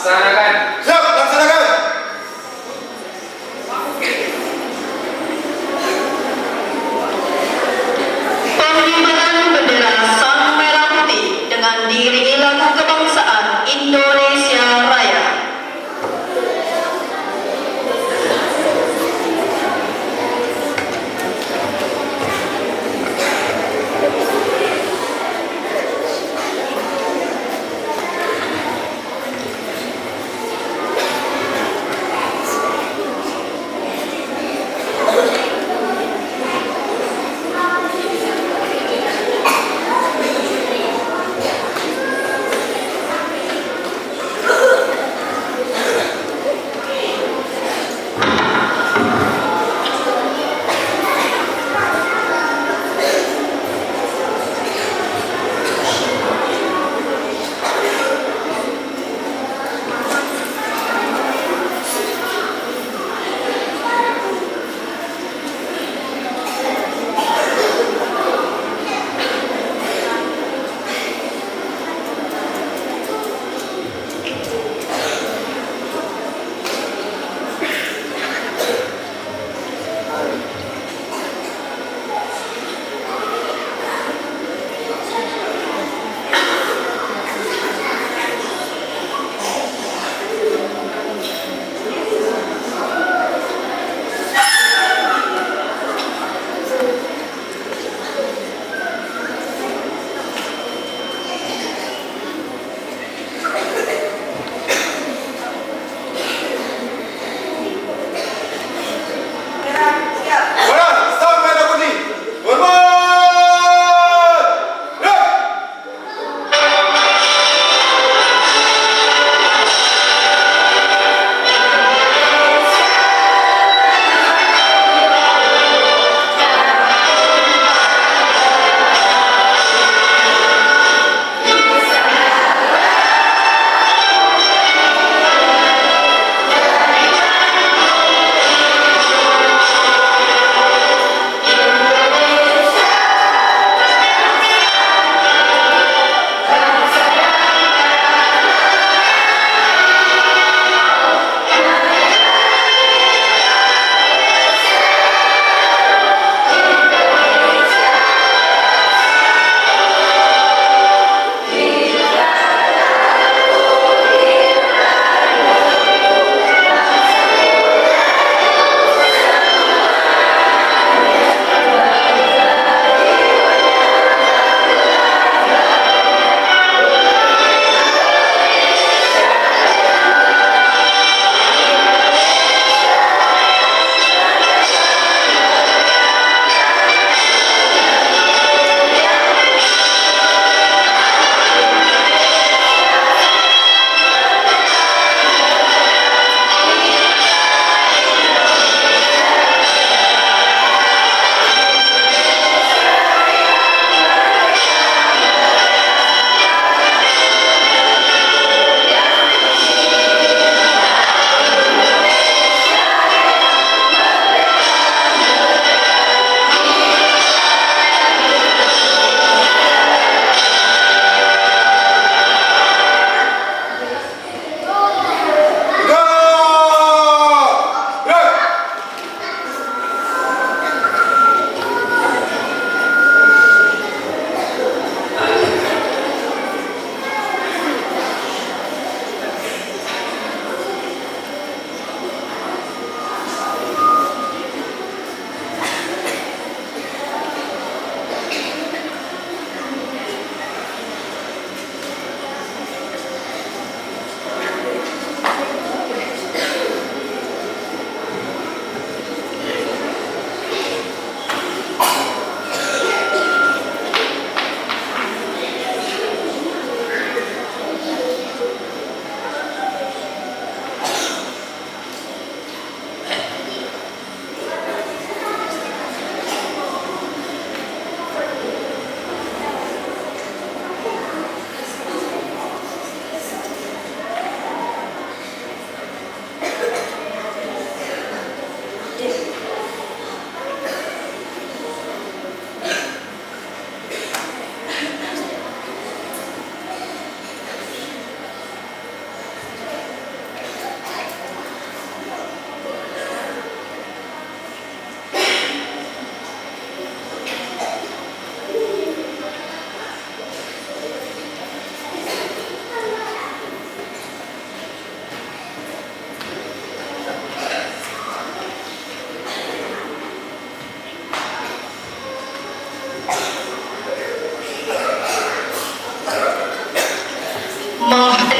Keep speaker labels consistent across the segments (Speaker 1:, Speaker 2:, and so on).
Speaker 1: Laksanakan.
Speaker 2: Siap, laksanakan.
Speaker 3: Pengibaran bendera Sang Merah Putih dengan diiringi lagu kebangsaan Indonesia Raya.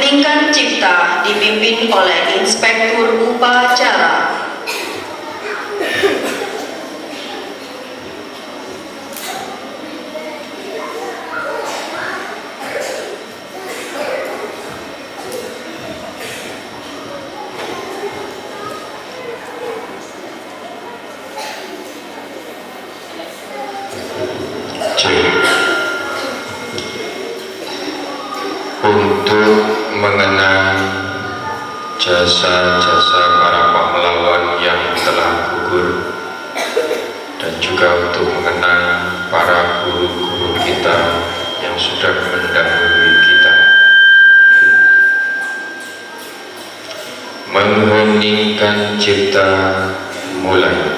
Speaker 3: mengheningkan cipta dipimpin oleh Inspektur Upacara.
Speaker 1: Untuk mengenang jasa-jasa para pahlawan yang telah gugur, dan juga untuk mengenang para guru-guru kita yang sudah mendahului kita. Mengheningkan cipta mulai.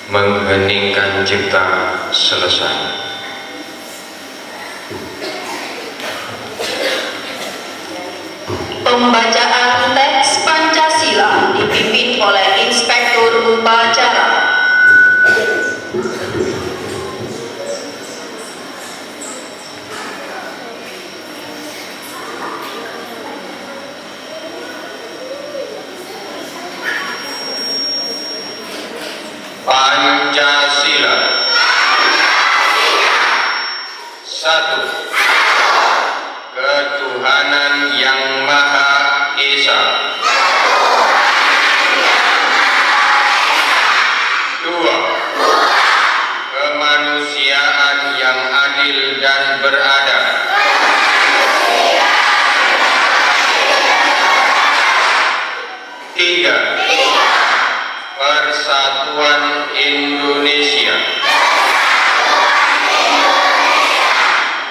Speaker 1: Mengheningkan cipta selesai.
Speaker 3: Pembacaan teks Pancasila dipimpin oleh Inspektur Upacara.
Speaker 1: Pancasila. Satu. Ketuhanan Yang Maha Esa. Dua. Kemanusiaan yang adil dan beradab. Tiga. Persatuan Indonesia.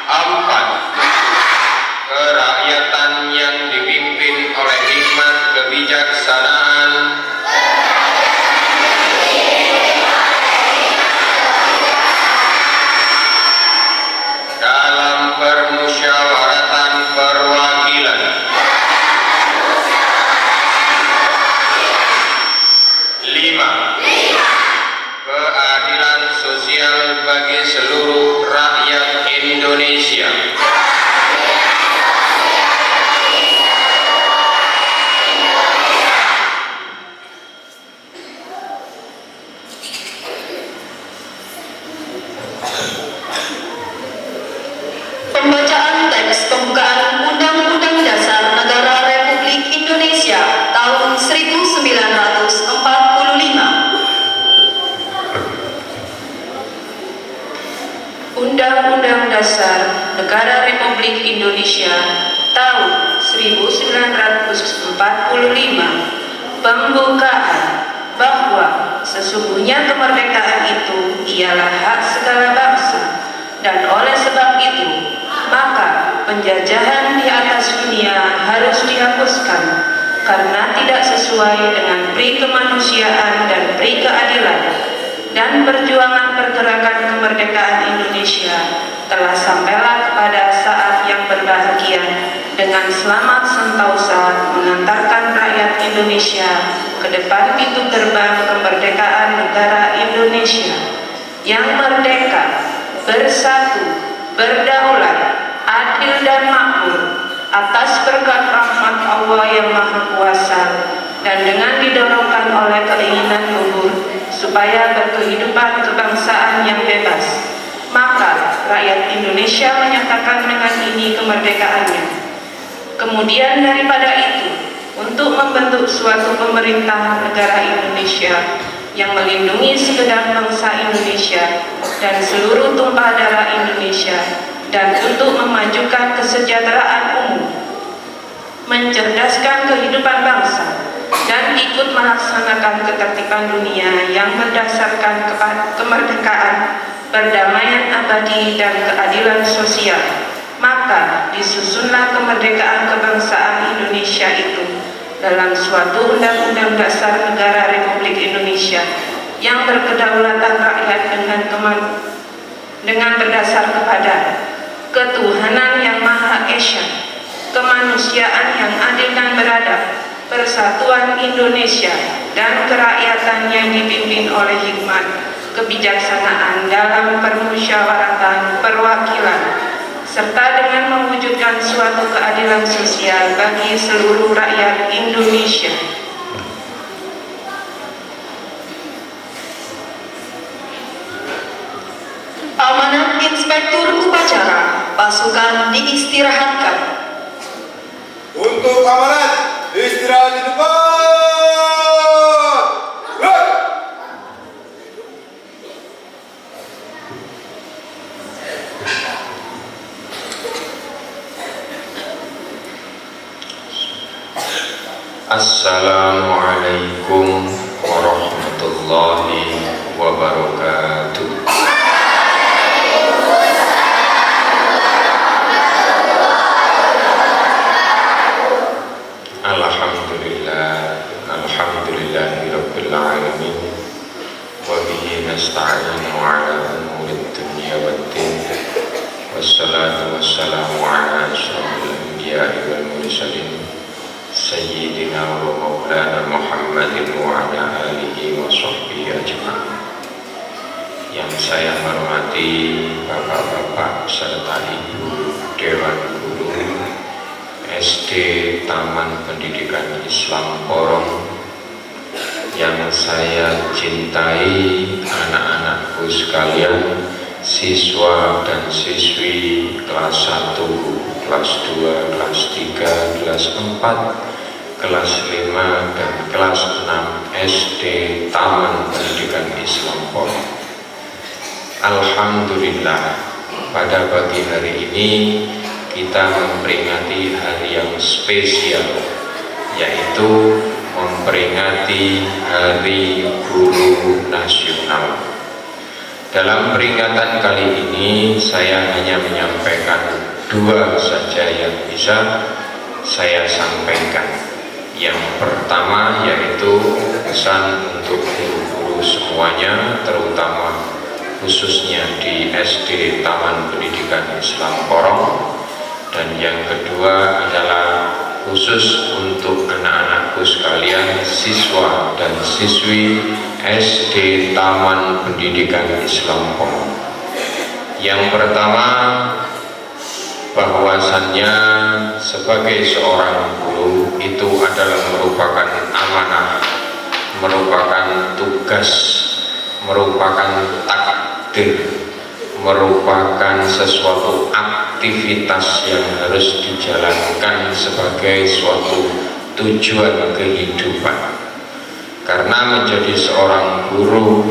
Speaker 1: Empat. Kerakyatan yang dipimpin oleh hikmat kebijaksanaan. Dalam permusyawaratan perwakilan. Lima. Keadilan sosial bagi seluruh rakyat Indonesia.
Speaker 3: Pembacaan teks pembukaan Undang-Undang Dasar Negara Republik Indonesia tahun 1945. Undang-Undang Dasar Negara Republik Indonesia tahun 1945 pembukaan bahwa sesungguhnya kemerdekaan itu ialah hak segala bangsa, dan oleh sebab itu maka penjajahan di atas dunia harus dihapuskan karena tidak sesuai dengan pri kemanusiaan dan pri keadilan, dan perjuangan pergerakan kemerdekaan Indonesia telah sampailah kepada saat yang berbahagia dengan selamat sentosa mengantarkan rakyat Indonesia ke depan pintu gerbang kemerdekaan negara Indonesia yang merdeka, bersatu, berdaulat, adil dan makmur, atas berkat rahmat Allah yang Maha Kuasa dan dengan didorongkan oleh keinginan luhur supaya berkehidupan kebangsaan yang bebas, maka rakyat Indonesia menyatakan dengan ini kemerdekaannya. Kemudian daripada itu, untuk membentuk suatu pemerintah negara Indonesia yang melindungi segenap bangsa Indonesia dan seluruh tumpah darah Indonesia, dan untuk memajukan kesejahteraan umum, mencerdaskan kehidupan bangsa, dan ikut melaksanakan ketertiban dunia yang berdasarkan kemerdekaan, perdamaian abadi, dan keadilan sosial, maka disusunlah kemerdekaan kebangsaan Indonesia itu dalam suatu Undang-Undang Dasar Negara Republik Indonesia yang berkedaulatan rakyat dengan berdasar kepada ketuhanan yang Maha Esa, kemanusiaan yang adil dan beradab, persatuan Indonesia, dan kerakyatan yang dipimpin oleh hikmat, kebijaksanaan dalam permusyawaratan perwakilan, serta dengan mewujudkan suatu keadilan sosial bagi seluruh rakyat Indonesia.
Speaker 2: Amanat Inspektur Upacara, pasukan diistirahatkan.
Speaker 4: Untuk amanat, istirahat di tempat.
Speaker 1: Assalamualaikum warahmatullahi wabarakatuh. Alhamdulillahirabbil alamin wa bihi nasta'inu ala umuri dunya waddin. Wassalatu wassalamu ala asyrofil anbiya'i wal mursalin Sayyidina wa maulana Muhammadin wa ala alihi wa sahbihi ajma'in. Yang saya hormati bapak-bapak serta ibu Dewan Guru SD Taman Pendidikan Islam Porong, yang saya cintai anak-anakku sekalian, siswa dan siswi kelas 1, kelas 2, kelas 3, kelas 4, kelas 5, dan kelas 6 SD Taman Pendidikan Islam Porong. Alhamdulillah, pada pagi hari ini kita memperingati hari yang spesial, yaitu memperingati Hari Guru Nasional. Dalam peringatan kali ini saya hanya menyampaikan 2 saja yang bisa saya sampaikan. Yang pertama yaitu pesan untuk guru-guru semuanya, terutama khususnya di SD Taman Pendidikan Islam Porong, dan yang kedua adalah khusus untuk anak-anakku sekalian, siswa dan siswi SD Taman Pendidikan Islam Porong. Yang pertama, bahwasannya sebagai seorang guru itu adalah merupakan amanah, merupakan tugas, merupakan takdir, merupakan sesuatu aktivitas yang harus dijalankan sebagai suatu tujuan kehidupan. Karena menjadi seorang guru,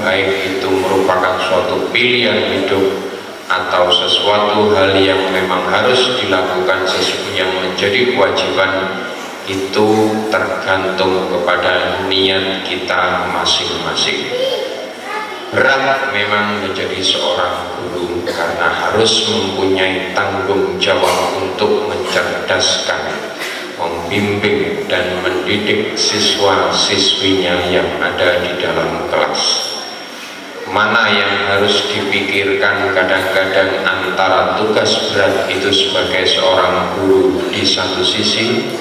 Speaker 1: baik itu merupakan suatu pilihan hidup atau sesuatu hal yang memang harus dilakukan yang menjadi kewajiban, itu tergantung kepada niat kita masing-masing. Berat memang menjadi seorang guru karena harus mempunyai tanggung jawab untuk mencerdaskan, membimbing, dan mendidik siswa-siswinya yang ada di dalam kelas. Mana yang harus dipikirkan kadang-kadang antara tugas berat itu sebagai seorang guru di satu sisi,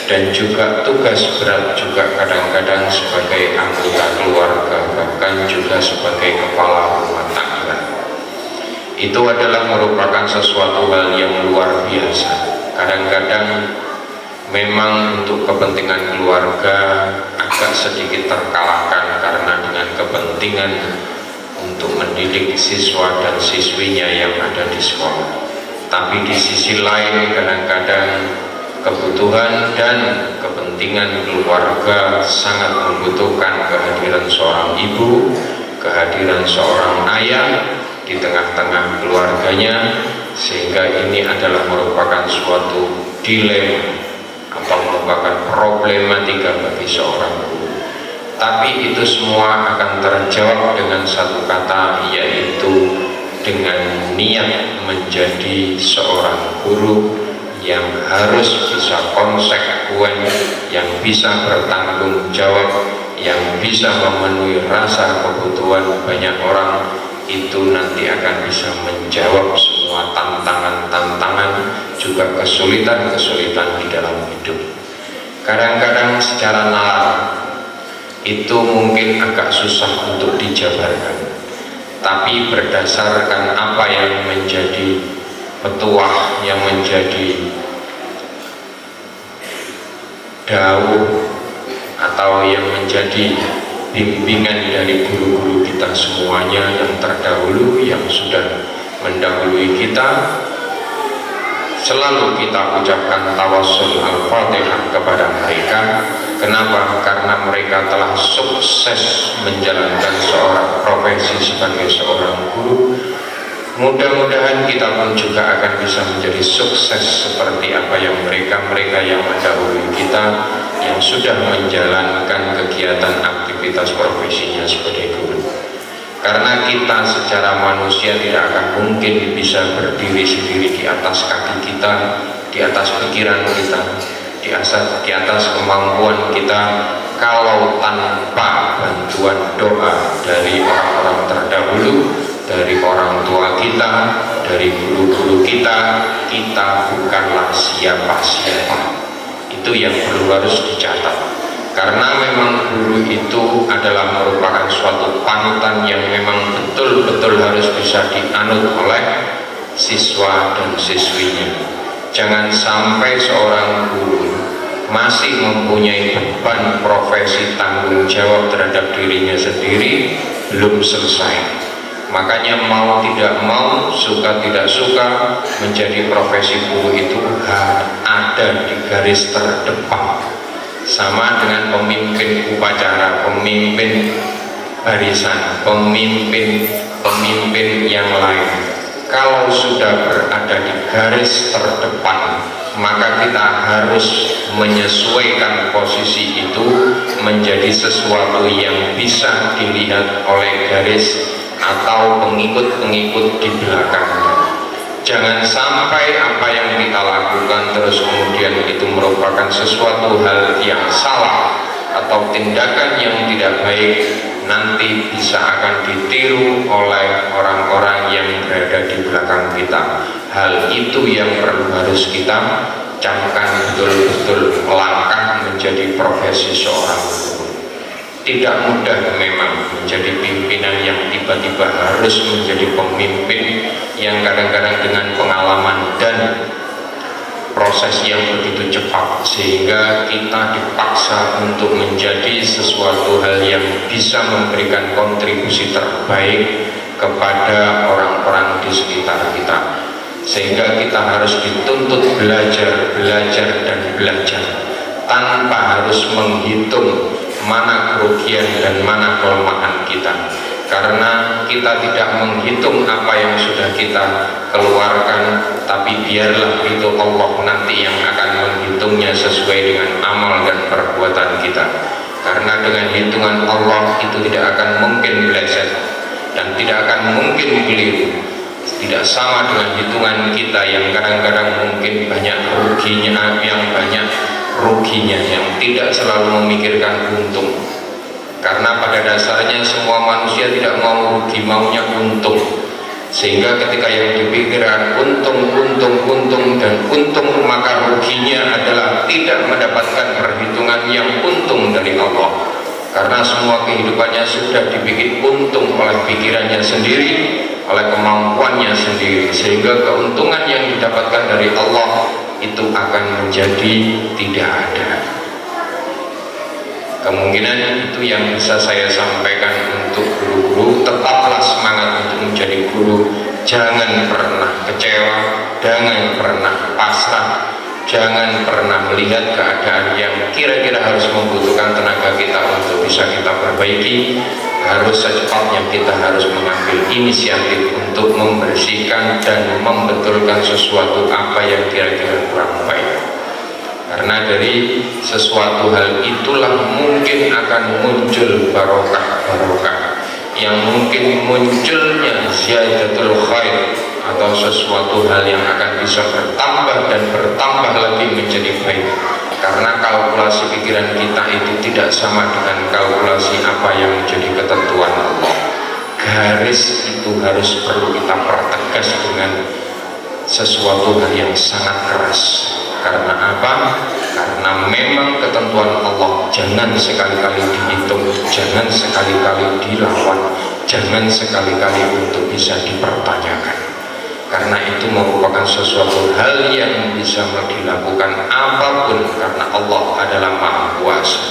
Speaker 1: dan juga tugas berat juga kadang-kadang sebagai anggota keluarga, bahkan juga sebagai kepala rumah tangga. Itu adalah merupakan sesuatu hal yang luar biasa. kadang-kadang memang untuk kepentingan keluarga agak sedikit terkalahkan karena dengan kepentingan untuk mendidik siswa dan siswinya yang ada di sekolah. Tapi di sisi lain kadang-kadang kebutuhan dan kepentingan keluarga sangat membutuhkan kehadiran seorang ibu, kehadiran seorang ayah di tengah-tengah keluarganya, sehingga ini adalah merupakan suatu dilema atau merupakan problematika bagi seorang guru. Tapi itu semua akan terjawab dengan satu kata, yaitu dengan niat menjadi seorang guru yang harus bisa konsekuen, yang bisa bertanggung jawab, yang bisa memenuhi rasa kebutuhan banyak orang. Itu nanti akan bisa menjawab semua tantangan-tantangan, juga kesulitan-kesulitan di dalam hidup. Kadang-kadang secara nalar itu mungkin agak susah untuk dijabarkan, tapi berdasarkan apa yang menjadi petuah, yang menjadi dawuh atau yang menjadi bimbingan dari guru-guru kita semuanya yang terdahulu, yang sudah mendahului kita, selalu kita ucapkan tawassul al-fatihah kepada mereka. Kenapa? Karena mereka telah sukses menjalankan seorang profesi sebagai seorang guru. Mudah-mudahan kita pun juga akan bisa menjadi sukses seperti apa yang mereka yang mendahului kita, yang sudah menjalankan kegiatan aktivitas profesinya sebagai guru. Karena kita secara manusia tidak akan mungkin bisa berdiri sendiri di atas kaki kita, di atas pikiran kita, di atas kemampuan kita, kalau tanpa bantuan doa dari orang-orang terdahulu, dari orang tua kita, dari guru-guru kita. Kita bukanlah siapa-siapa. Itu yang perlu harus dicatat. Karena memang guru itu adalah merupakan suatu panutan yang memang betul-betul harus bisa dianut oleh siswa dan siswinya. Jangan sampai seorang guru masih mempunyai beban profesi tanggung jawab terhadap dirinya sendiri belum selesai. Makanya mau tidak mau, suka tidak suka, menjadi profesi guru itu ada di garis terdepan. Sama dengan pemimpin upacara, pemimpin barisan, pemimpin yang lain. Kalau sudah berada di garis terdepan, maka kita harus menyesuaikan posisi itu menjadi sesuatu yang bisa dilihat oleh garis atau pengikut-pengikut di belakangnya. Jangan sampai apa yang kita lakukan terus kemudian itu merupakan sesuatu hal yang salah atau tindakan yang tidak baik, nanti bisa akan ditiru oleh orang-orang yang berada di belakang kita. Hal itu yang perlu harus kita camkan betul-betul melangkah menjadi profesi seorang guru. Tidak mudah memang menjadi pimpinan yang tiba-tiba harus menjadi pemimpin yang kadang-kadang dengan pengalaman dan proses yang begitu cepat, sehingga kita dipaksa untuk menjadi sesuatu hal yang bisa memberikan kontribusi terbaik kepada orang-orang di sekitar kita, sehingga kita harus dituntut belajar dan belajar tanpa harus menghitung mana kerugian dan mana kelemahan kita. Karena kita tidak menghitung apa yang sudah kita keluarkan, tapi biarlah itu Allah nanti yang akan menghitungnya sesuai dengan amal dan perbuatan kita. Karena dengan hitungan Allah itu tidak akan mungkin meleset dan tidak akan mungkin keliru. Tidak sama dengan hitungan kita yang kadang-kadang mungkin banyak ruginya, yang tidak selalu memikirkan untung. Karena pada dasarnya semua manusia tidak mau rugi, maunya untung. Sehingga ketika yang dipikirkan untung, dan untung, maka ruginya adalah tidak mendapatkan perhitungan yang untung dari Allah. Karena semua kehidupannya sudah dibikin untung oleh pikirannya sendiri, oleh kemampuannya sendiri, sehingga keuntungan yang didapatkan dari Allah itu akan menjadi tidak ada. Kemungkinan itu yang bisa saya sampaikan untuk guru-guru. Tetaplah semangat untuk menjadi guru. Jangan pernah kecewa, jangan pernah pasrah, jangan pernah melihat keadaan yang kira-kira harus membutuhkan tenaga kita untuk bisa kita perbaiki. Harus secepatnya kita harus mengambil inisiatif untuk membersihkan dan membetulkan sesuatu apa yang kira-kira kurang baik. Karena dari sesuatu hal itulah mungkin akan muncul barokah-barokah, yang mungkin munculnya ziyadatul khair, atau sesuatu hal yang akan bisa bertambah dan bertambah lagi menjadi baik. Karena kalkulasi pikiran kita itu tidak sama dengan kalkulasi apa yang menjadi ketentuan Allah. Garis itu harus perlu kita pertegas dengan sesuatu hal yang sangat keras. Karena apa? Karena memang ketentuan Allah jangan sekali-kali dihitung, jangan sekali-kali dilawan, jangan sekali-kali untuk bisa dipertanyakan. Karena itu merupakan sesuatu hal yang bisa dilakukan apapun, karena Allah adalah Maha Kuasa.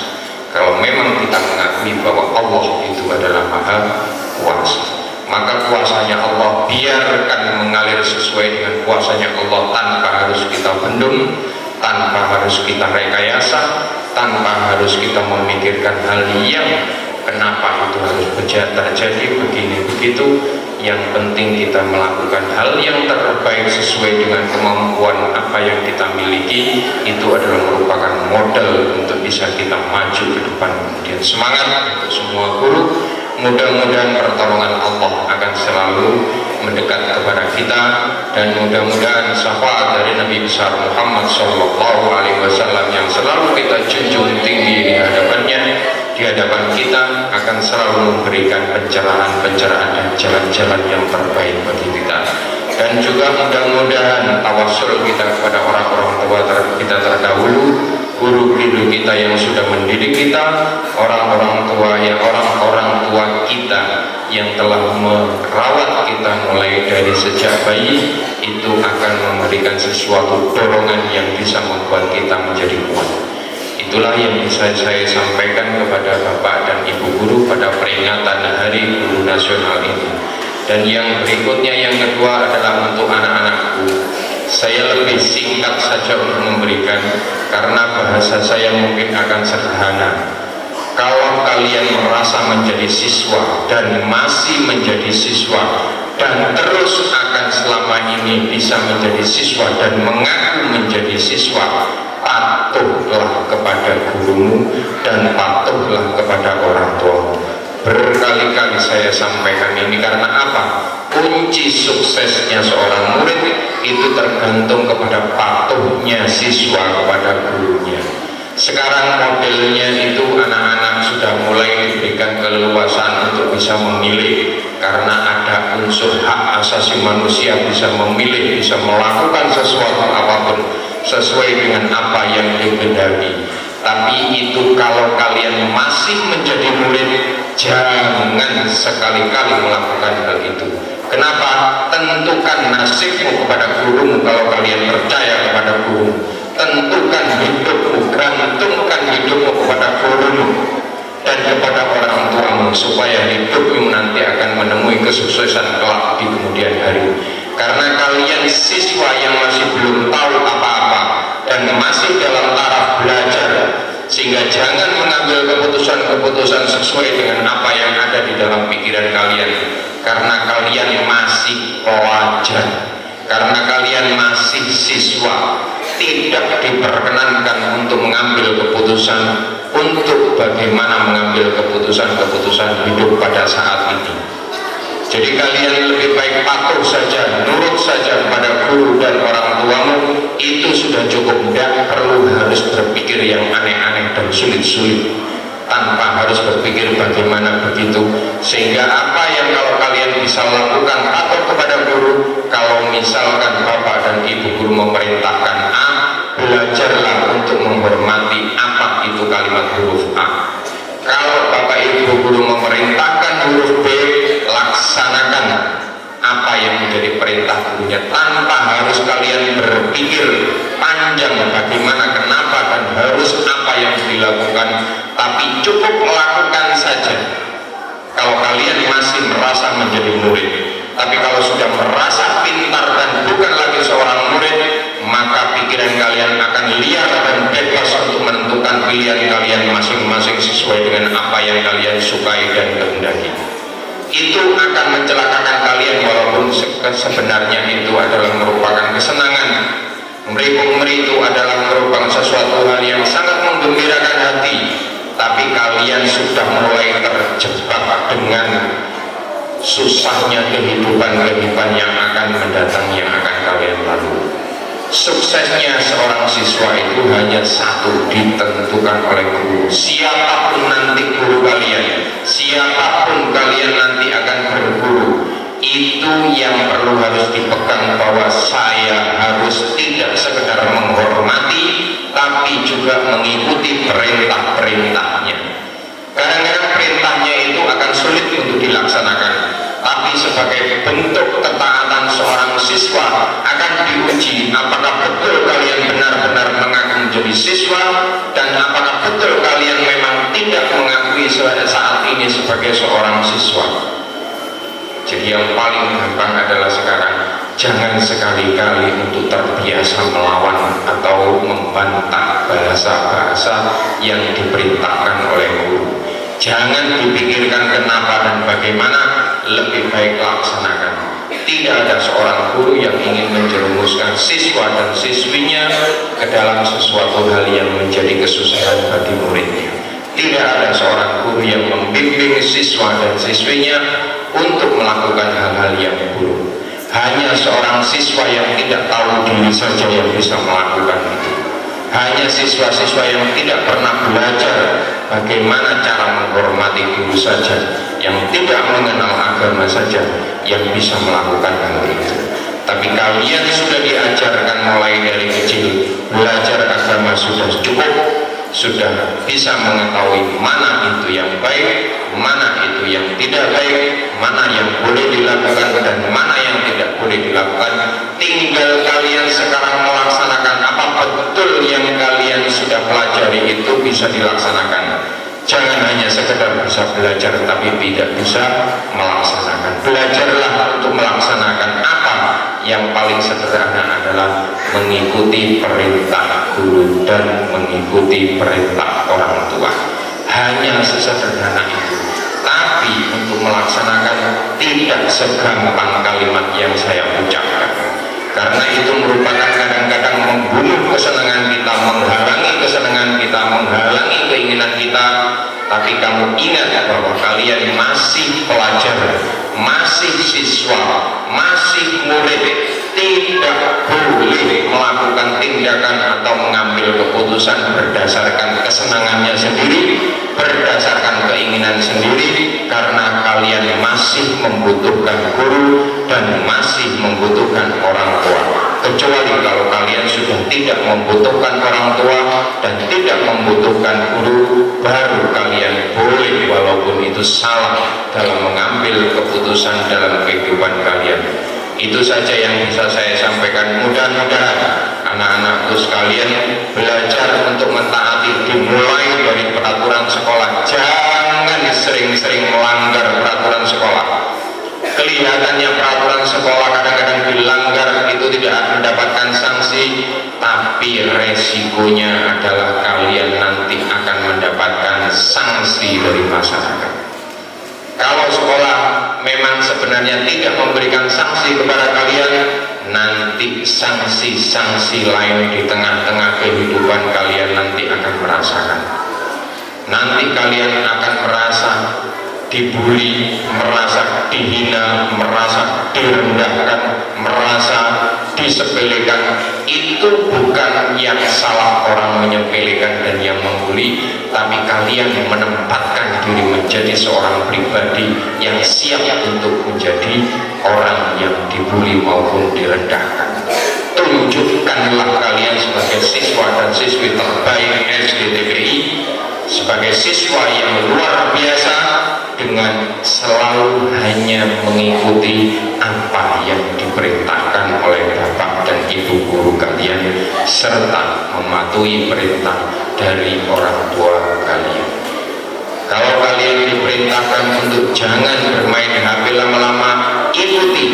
Speaker 1: Kalau memang kita mengakui bahwa Allah itu adalah Maha Kuasa, maka kuasanya Allah biarkan mengalir sesuai dengan kuasanya Allah, tanpa harus kita bendung, tanpa harus kita rekayasa, tanpa harus kita memikirkan hal yang kenapa itu harus terjadi begini begitu. Yang penting kita melakukan hal yang terbaik sesuai dengan kemampuan apa yang kita miliki. Itu adalah merupakan modal untuk bisa kita maju ke depan. Kemudian semangat untuk semua guru. Mudah-mudahan pertolongan Allah akan selalu mendekat kepada kita, dan mudah-mudahan syafaat dari Nabi besar Muhammad SAW yang selalu kita junjung tinggi di hadapannya, di hadapan kita, akan selalu memberikan pencerahan-pencerahan dan jalan-jalan yang terbaik bagi kita. Dan juga mudah-mudahan tawasul kita kepada orang-orang tua kita terdahulu, guru-guru kita yang sudah mendidik kita, orang-orang tua kita yang telah merawat kita mulai dari sejak bayi, itu akan memberikan sesuatu dorongan yang bisa membuat kita menjadi kuat. Itulah yang bisa saya sampaikan kepada Bapak dan Ibu guru pada peringatan Hari Guru Nasional ini. Dan yang berikutnya, yang kedua adalah untuk anak-anakku. Saya lebih singkat saja untuk memberikan, karena bahasa saya mungkin akan sederhana. Kalau kalian merasa menjadi siswa dan masih menjadi siswa, dan terus akan selama ini bisa menjadi siswa dan mengaku menjadi siswa, patuhlah kepada gurumu dan patuhlah kepada orang tuamu. Berkali-kali saya sampaikan ini karena apa? Kunci suksesnya seorang murid itu tergantung kepada patuhnya siswa kepada gurunya. Sekarang modelnya itu anak-anak sudah mulai diberikan keleluasaan untuk bisa memilih, karena ada unsur hak asasi manusia, bisa memilih, bisa melakukan sesuatu apapun sesuai dengan apa yang dikehendaki. Tapi itu kalau kalian masih menjadi murid, jangan sekali-kali melakukan hal itu. Kenapa? Tentukan nasibmu kepada gurumu kalau kalian percaya kepada guru. Tentukan hidupmu, gantungkan hidupmu kepada gurumu dan kepada orang tuamu, supaya hidupmu nanti akan menemui kesuksesan kelak di kemudian hari. Karena kalian siswa yang masih belum tahu apa-apa dan masih dalam taraf belajar, sehingga jangan mengambil keputusan-keputusan sesuai dengan apa yang ada di dalam pikiran kalian, karena kalian masih pelajar, karena kalian masih siswa. Tidak diperkenankan untuk mengambil keputusan untuk bagaimana mengambil keputusan-keputusan hidup pada saat ini. Jadi kalian lebih baik patuh saja, nurut saja kepada guru dan orang tuamu, itu sudah cukup. Tidak perlu harus berpikir yang aneh-aneh dan sulit-sulit, tanpa harus berpikir bagaimana begitu. Sehingga apa yang kalau kalian bisa lakukan patuh kepada guru. Kalau misalkan Bapak dan Ibu guru memerintahkan A, belajarlah untuk menghormati apa itu kalimat huruf A. Kalau Bapak Ibu guru memerintahkan huruf B, laksanakan apa yang menjadi perintah gurunya, tanpa harus kalian berpikir panjang kalian sukai dan kehendaki. Itu akan mencelakakan kalian, walaupun sebenarnya itu adalah merupakan kesenangan. Meri itu adalah merupakan sesuatu hal yang sangat menggembirakan hati, tapi kalian sudah mulai terjebak dengan susahnya kehidupan yang akan mendatang, yang akan kalian lalui. Suksesnya seorang siswa itu hanya satu, ditentukan oleh guru. Siapapun nanti guru kalian, siapapun kalian nanti akan berguru, itu yang perlu harus dipegang, bahwa saya harus tidak sekedar menghormati, tapi juga mengikuti perintah-perintahnya. Kadang-kadang perintahnya itu akan sulit untuk dilaksanakan, tapi sebagai bentuk ketaatan seorang siswa akan diuji apakah betul kalian benar-benar mengaku menjadi siswa, dan apakah betul kalian memang tidak mengakui saat ini sebagai seorang siswa. Jadi yang paling gampang adalah sekarang, jangan sekali-kali untuk terbiasa melawan atau membantah bahasa-bahasa yang diperintahkan oleh guru. Jangan dipikirkan kenapa dan bagaimana, lebih baik laksanakan. Tidak ada seorang guru yang ingin menjerumuskan siswa dan siswinya ke dalam sesuatu hal yang menjadi kesusahan bagi muridnya. Tidak ada seorang guru yang membimbing siswa dan siswinya untuk melakukan hal-hal yang buruk. Hanya seorang siswa yang tidak tahu diri saja yang bisa melakukan itu. Hanya siswa-siswa yang tidak pernah belajar bagaimana cara menghormati guru saja, yang tidak mengenal agama saja, yang bisa melakukan hal itu. Tapi kalian sudah diajarkan mulai dari kecil, belajar agama sudah cukup, sudah bisa mengetahui mana itu yang baik, mana itu yang tidak baik, mana yang boleh dilakukan dan mana yang tidak boleh dilakukan. Tinggal kalian sekarang melaksanakan apa betul yang kalian sudah pelajari itu bisa dilaksanakan. Jangan hanya sekedar bisa belajar tapi tidak bisa melaksanakan. Belajarlah untuk melaksanakan. Apa yang paling sederhana adalah mengikuti perintah guru dan mengikuti perintah orang tua. Hanya sesederhana itu. Tapi untuk melaksanakan tidak segampang kalimat yang saya ucapkan. Karena itu merupakan kadang-kadang membunuh kesenangan kita, menghalangi kesenangan kita, menghalangi keinginan kita. Tapi kamu ingat bahwa kalian masih pelajar, masih siswa, masih murid, tidak boleh melakukan tindakan atau mengambil keputusan berdasarkan kesenangannya sendiri, berdasarkan keinginan sendiri, karena kalian masih membutuhkan guru dan masih membutuhkan orang tua. Kecuali kalau kalian sudah tidak membutuhkan orang tua dan tidak membutuhkan guru, baru kalian boleh, walaupun itu salah, dalam mengambil keputusan dalam kehidupan kalian. Itu saja yang bisa saya sampaikan. Mudah-mudahan anak-anakku sekalian belajar untuk mentaati, dimulai dari peraturan sekolah. Jangan sering-sering melanggar peraturan sekolah. Kelihatannya peraturan sekolah kadang-kadang dilanggar itu tidak mendapatkan sanksi, tapi resikonya adalah kalian nanti akan mendapatkan sanksi dari masyarakat. Kalau sekolah memang sebenarnya tidak memberikan sanksi kepada kalian, nanti sanksi-sanksi lain di tengah-tengah kehidupan kalian nanti akan merasakan. Nanti kalian akan merasa dibully, merasa dihina, merasa direndahkan, merasa disepelekan. Itu bukan yang salah orang menyepelekan dan yang membuli, tapi kalian menempatkan diri menjadi seorang pribadi yang siap untuk menjadi orang yang dibully maupun direndahkan. Tunjukkanlah kalian sebagai siswa dan siswi terbaik SDTPI, sebagai siswa yang luar biasa, dengan selalu hanya mengikuti apa yang diperintahkan oleh bapak dan ibu guru kalian, serta mematuhi perintah dari orang tua kalian. Kalau kalian diperintahkan untuk jangan bermain HP lama-lama, ikuti.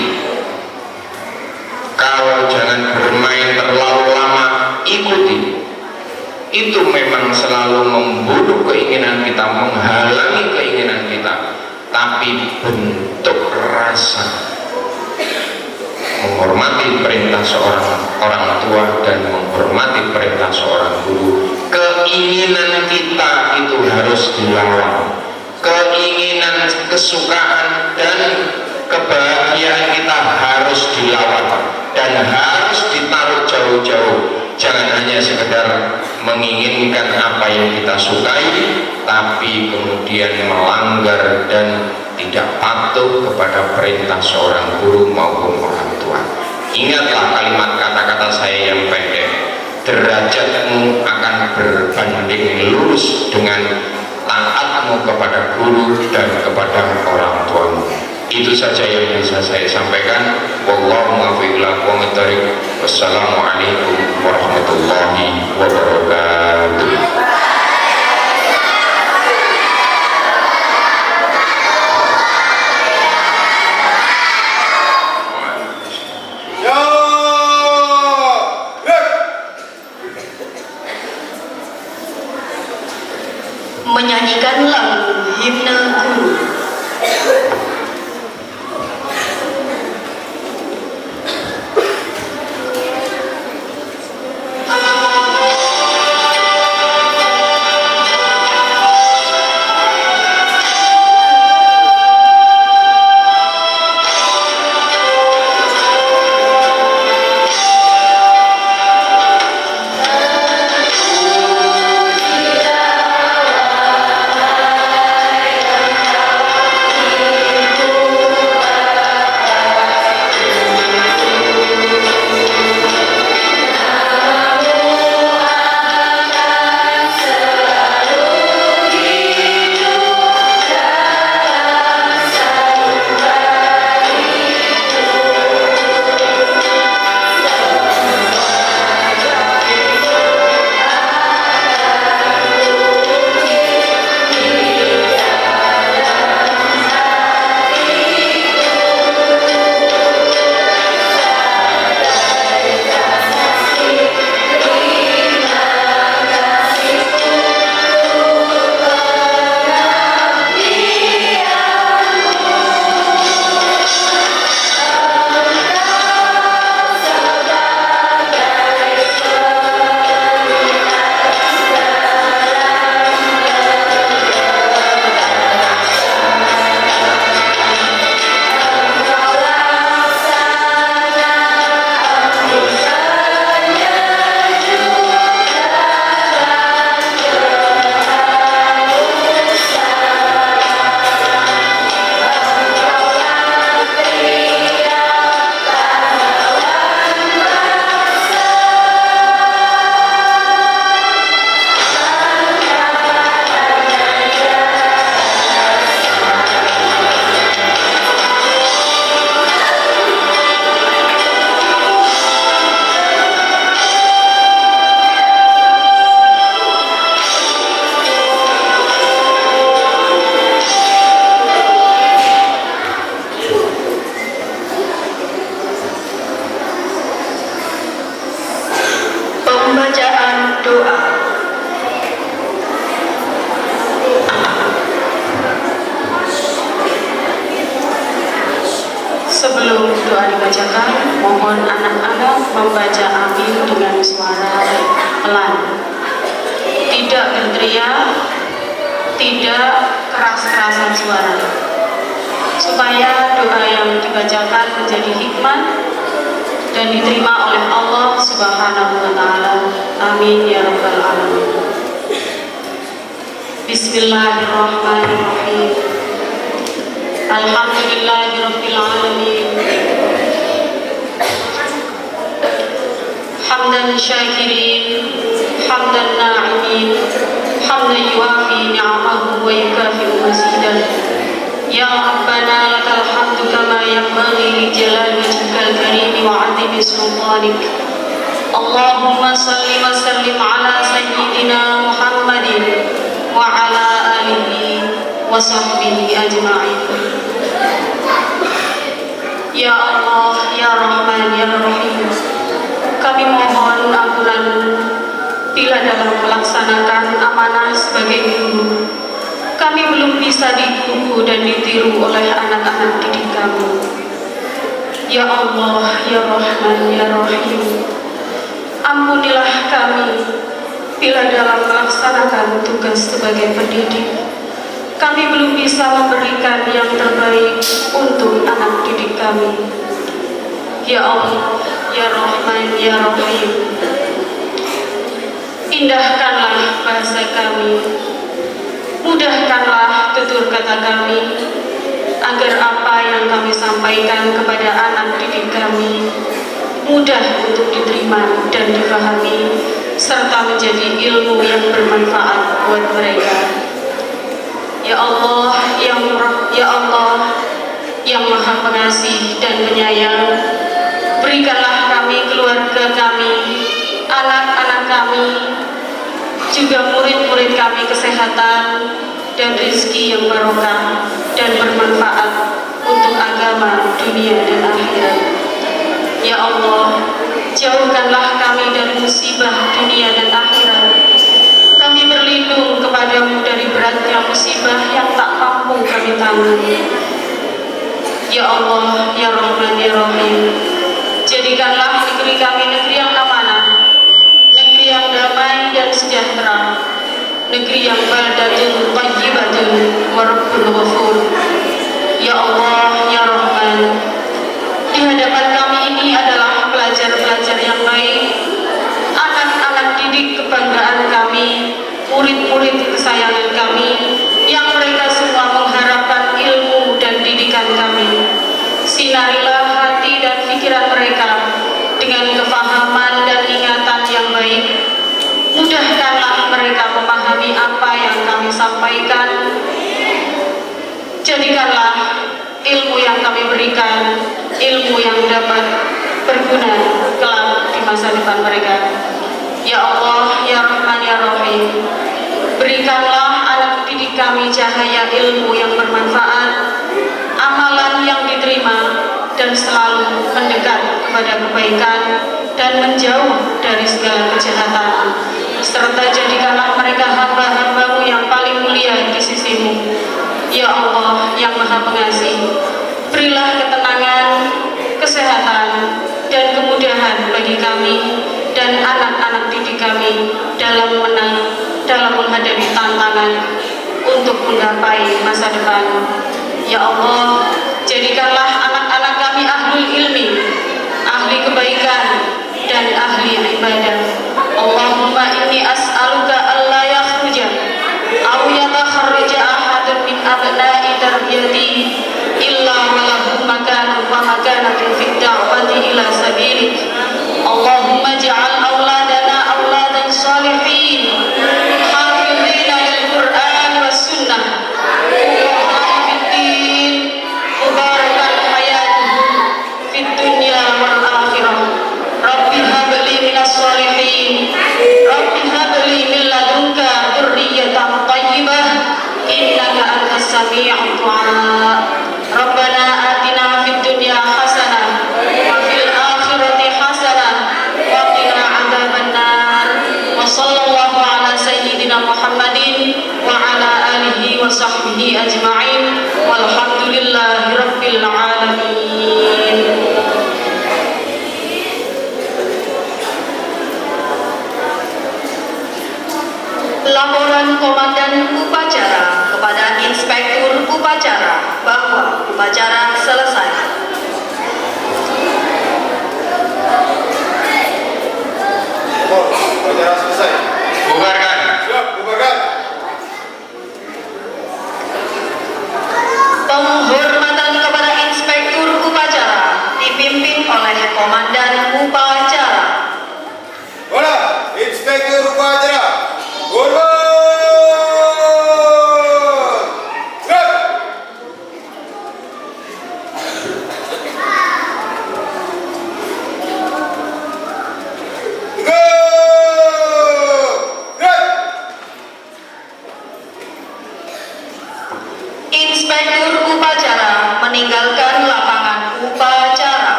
Speaker 1: Kalau jangan bermain terlalu lama, ikuti. itu memang selalu membunuh keinginan kita, menghalangi keinginan kita, tapi bentuk rasa menghormati perintah seorang orang tua dan menghormati perintah seorang guru, keinginan kita itu harus dilawan, keinginan, kesukaan dan kebahagiaan kita harus dilawan dan harus ditaruh jauh-jauh. Jangan hanya sekedar menginginkan apa yang kita sukai, tapi kemudian melanggar dan tidak patuh kepada perintah seorang guru maupun orang tua. Ingatlah kalimat kata-kata saya yang pendek, derajatmu akan berbanding lurus dengan taatmu kepada guru dan kepada orang tuamu. Itu saja yang bisa saya sampaikan. Wallahu muwaffiq ila aqwamit thoriq. Wassalamualaikum warahmatullahi wabarakatuh.
Speaker 4: Ya, gerak.
Speaker 2: Menyanyikan lagu himne guru. Pembacaan doa.
Speaker 3: Sebelum doa dibacakan, mohon anak-anak membaca amin dengan suara pelan. Tidak berteriak, tidak keras-kerasan suara. Supaya doa yang dibacakan menjadi hikmat dan diterima oleh Allah Subhanahu wa taala. Amin ya rabbal alamin. Bismillahirrahmanirrahim. Alhamdulillahirabbil alamin. Hamdan syakirin, hamdan na'imin, hamdan yuafi ni'amahu wa yukafi'u mazidah. Ya Rabbana lakal hamdu kama yanbaghi li jalali wajhikal karim wa 'azimi sultanik. Allahumma salli wa sallim ala sayyidina Muhammadin wa ala alihi wa sahbihi ajma'in. Ya Allah, Ya Rahman, Ya Rahim, kami mohon ampunan
Speaker 5: bila dalam melaksanakan amanah sebagai guru, kami belum bisa digugu dan ditiru oleh anak-anak didik kami. Ya Allah, Ya Rahman, Ya Rahim, ampunilah kami bila dalam melaksanakan tugas sebagai pendidik, kami belum bisa memberikan yang terbaik untuk anak didik kami. Ya Allah, Ya Rahman, Ya Rahim, indahkanlah bahasa kami, mudahkanlah tutur kata kami, agar apa yang kami sampaikan kepada anak didik kami mudah untuk diterima dan dipahami, serta menjadi ilmu yang bermanfaat buat mereka. Ya Allah, Ya Allah, yang Maha Pengasih dan Penyayang, berikanlah kami, keluarga kami, anak-anak kami, juga murid-murid kami kesehatan dan rezeki yang barokah dan bermanfaat untuk agama, dunia, dan akhirat. Ya Allah, jauhkanlah kami dari musibah dunia dan akhirat. Kami berlindung kepadamu dari beratnya musibah yang tak mampu kami tanggung. Ya Allah, Ya Rahman, Ya Rahim, jadikanlah negeri kami negeri yang amanah, negeri yang damai dan sejahtera, negeri yang baldatun thayyibatun wa rabbun ghafur. Ya Allah, Ya Rahman, di hadapan kami ini adalah pelajar-pelajar yang baik, anak-anak didik kebanggaan kami, murid-murid kesayangan kami, yang mereka semua mengharapkan ilmu dan didikan kami. Sinarilah hati dan pikiran mereka dengan kefahaman dan ingatan yang baik. Mudahkanlah mereka memahami apa yang kami sampaikan. Jadikanlah ilmu yang kami berikan ilmu yang dapat berguna kelak di masa depan mereka. Ya Allah, Ya Rahman, Ya Rahim, berikanlah anak didik kami cahaya ilmu yang bermanfaat, amalan yang diterima, dan selalu mendekat kepada kebaikan dan menjauh dari segala kejahatan, serta jadikanlah mereka hamba-hambamu yang paling mulia di sisimu. Ya Allah, yang Maha Pengasih, berilah ketenangan, kesehatan, dan kemudahan bagi kami dan anak-anak didik kami dalam menghadapi tantangan untuk menggapai masa depan. Ya Allah, jadikanlah anak-anak kami ahlul ilmi, ahli kebaikan, dan ahli ibadah. Allahumma inni as'aluka alla yakhruja aw yatakharraja ahadun min abna'i tarbiyati illa walahu makanun wa makanatun fid da'wati ila sabilik. Allahumma ja'al awladana awladan salihin, hafidhina lil Qur'an was sunnah, fuqaha fid din, mubarakan hayatuhum fid dunya wal akhirah. Rabbi habli minas salihin, Rabbi habli min ladunka dzurriyyatan thayyibah, innaka antas sami'ud du'a. Rabbana atina fid dunya hasanah wa fil akhirati hasanah wa qina adzabannar. Wa sallallahu ala sayyidina Muhammadin wa ala alihi wa sahbihi ajma'in, walhamdulillahi rabbil alamin.
Speaker 2: Laporan Komandan Upacara kepada Inspektur Upacara bahwa upacara selesai.
Speaker 4: Upacara selesai.
Speaker 1: Bubarkan.
Speaker 4: Siap, bubarkan.
Speaker 2: Penghormatan kepada Inspektur Upacara dipimpin oleh Komandan Upacara.
Speaker 4: Bola, Inspektur Upacara. Hormat. Siap.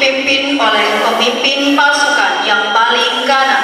Speaker 2: dipimpin oleh pemimpin pasukan yang paling kanan.